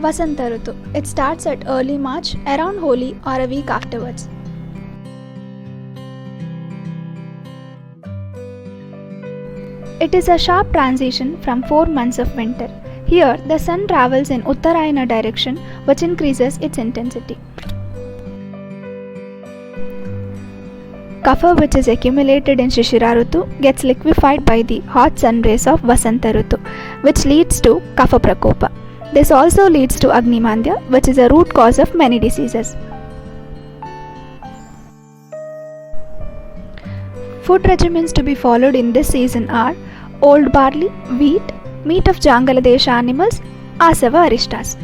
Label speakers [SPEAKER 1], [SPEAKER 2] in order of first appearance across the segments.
[SPEAKER 1] Vasanta Ritu. It starts at early March, around Holi or a week afterwards. It is a sharp transition from 4 months of winter. Here, the sun travels in Uttarayana direction, which increases its intensity. Kapha which is accumulated in Shishira Ritu gets liquefied by the hot sun rays of Vasanta Ritu, which leads to Kapha Prakopa. This also leads to Agnimandya, which is a root cause of many diseases. Food regimens to be followed in this season are old barley, wheat, meat of Jangaladesha animals, Asava aristas.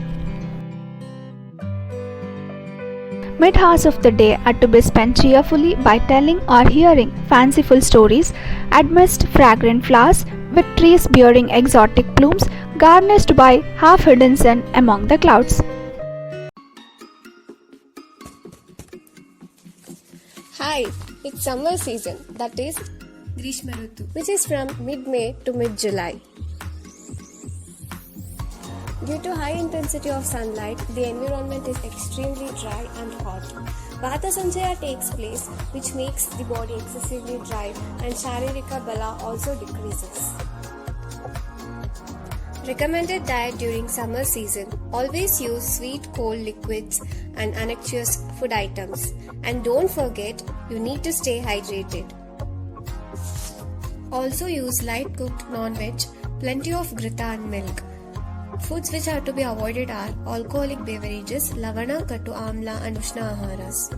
[SPEAKER 1] Mid-hours of the day are to be spent cheerfully by telling or hearing fanciful stories amidst fragrant flowers with trees bearing exotic plumes garnished by half-hidden sun among the clouds.
[SPEAKER 2] Hi, it's summer season, that is
[SPEAKER 3] Grishma Ritu,
[SPEAKER 2] which is from mid-May to mid-July. Due to high intensity of sunlight, the environment is extremely dry and hot. Vata Sanchaya takes place, which makes the body excessively dry, and Sharirika Bala also decreases. Recommended diet during summer season. Always use sweet cold liquids and unctuous food items. And don't forget, you need to stay hydrated. Also use light cooked non-veg, plenty of grita and milk. Foods which are to be avoided are alcoholic beverages, lavana, katu, amla and ushna aharas.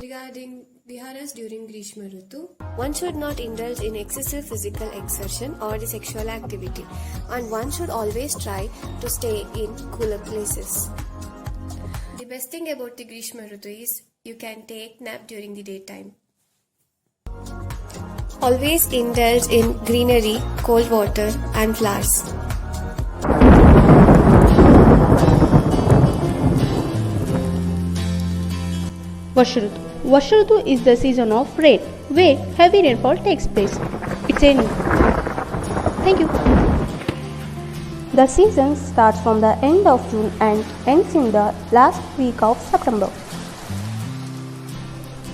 [SPEAKER 2] Regarding viharas during Grishma Ritu, one should not indulge in excessive physical exertion or the sexual activity, and one should always try to stay in cooler places. The best thing about the Grishma Ritu is you can take nap during the daytime. Always indulge in greenery, cold water and flowers.
[SPEAKER 4] Varsharitu. Varsharitu is the season of rain, where heavy rainfall takes place. It's any. Thank you. The season starts from the end of June and ends in the last week of September.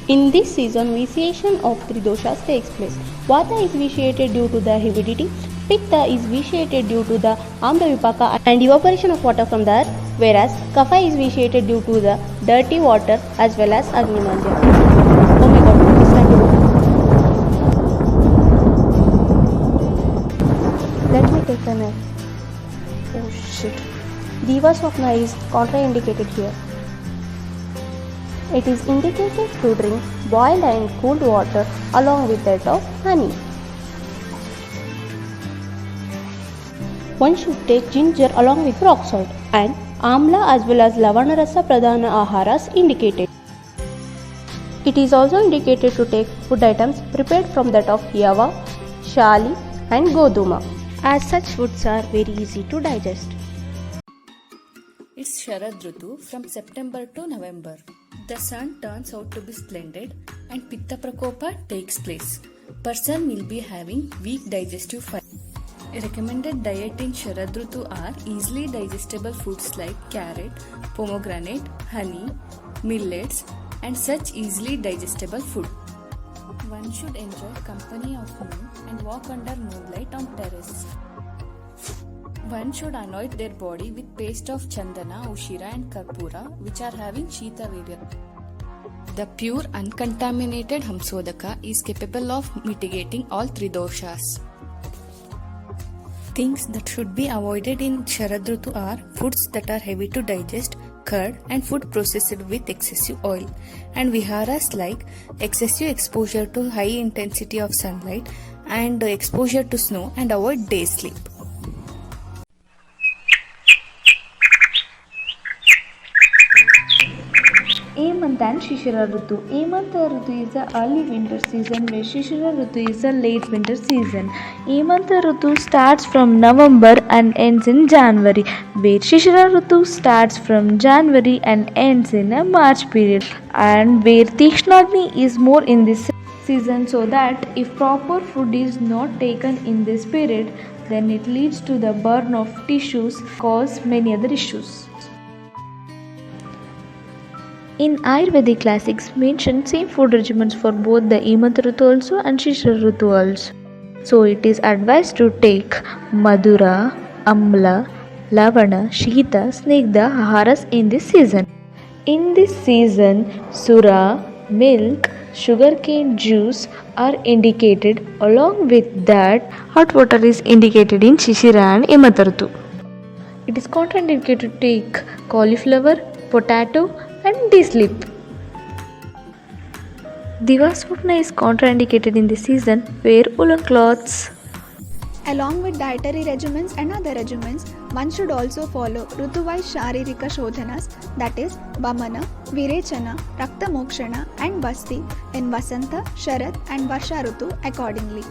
[SPEAKER 4] In this season, vitiation of three doshas takes place. Vata is vitiated due to the avidity, Pitta is vitiated due to the Amla Vipaka and evaporation of water from the earth, whereas Kapha is vitiated due to the dirty water as well as Agnimandya. Oh my god, it's time to go. Let me take a knife. Oh shit. Diva Swapna is contraindicated here. It is indicated to drink boiled and cooled water along with that of honey. One should take ginger along with rock salt and amla as well as lavana rasa pradhana aharas indicated. It is also indicated to take food items prepared from that of yava, shali and goduma, as such foods are very easy to digest.
[SPEAKER 3] It's Sharad Ritu from September to November. The sun turns out to be splendid and Pitta Prakopa takes place. Person will be having weak digestive fiber. Recommended diet in Sharad Ritu are easily digestible foods like carrot, pomegranate, honey, millets and such easily digestible food. One should enjoy company of moon and walk under moonlight on terrace. One should anoint their body with paste of chandana, ushira and karpura which are having Shita Virya. The pure uncontaminated Hamsodaka is capable of mitigating all three doshas. Things that should be avoided in Sharad Ritu are foods that are heavy to digest, curd and food processed with excessive oil, and viharas like excessive exposure to high intensity of sunlight and exposure to snow, and avoid day sleep.
[SPEAKER 5] Hemant and Shishira Ritu. Hemant Ritu is the early winter season, where Shishira Ritu is the late winter season. Hemant Ritu starts from November and ends in January, where Shishira Ritu starts from January and ends in a March period, and where Tikshnagni is more in this season, so that if proper food is not taken in this period, then it leads to the burn of tissues, cause many other issues. In Ayurvedic classics mention same food regimens for both the Hemant Ritu also and Shishira Ritu also. So it is advised to take Madura, Amla, Lavana, Shita, Snigdha aharas in this season. In this season, Sura, milk, sugarcane juice are indicated. Along with that, hot water is indicated in Shishira and Hemant Ritu. It is contraindicated to take cauliflower, potato and de-sleep. Divaswapna is contraindicated in this season. Wear woolen cloths.
[SPEAKER 1] Along with dietary regimens and other regimens, one should also follow Rutu-wise Sharirika Shodhanas, that is Vamana, Virechana, Rakta Mokshana and Basti in Vasanta, Sharad and Varsha Rutu accordingly.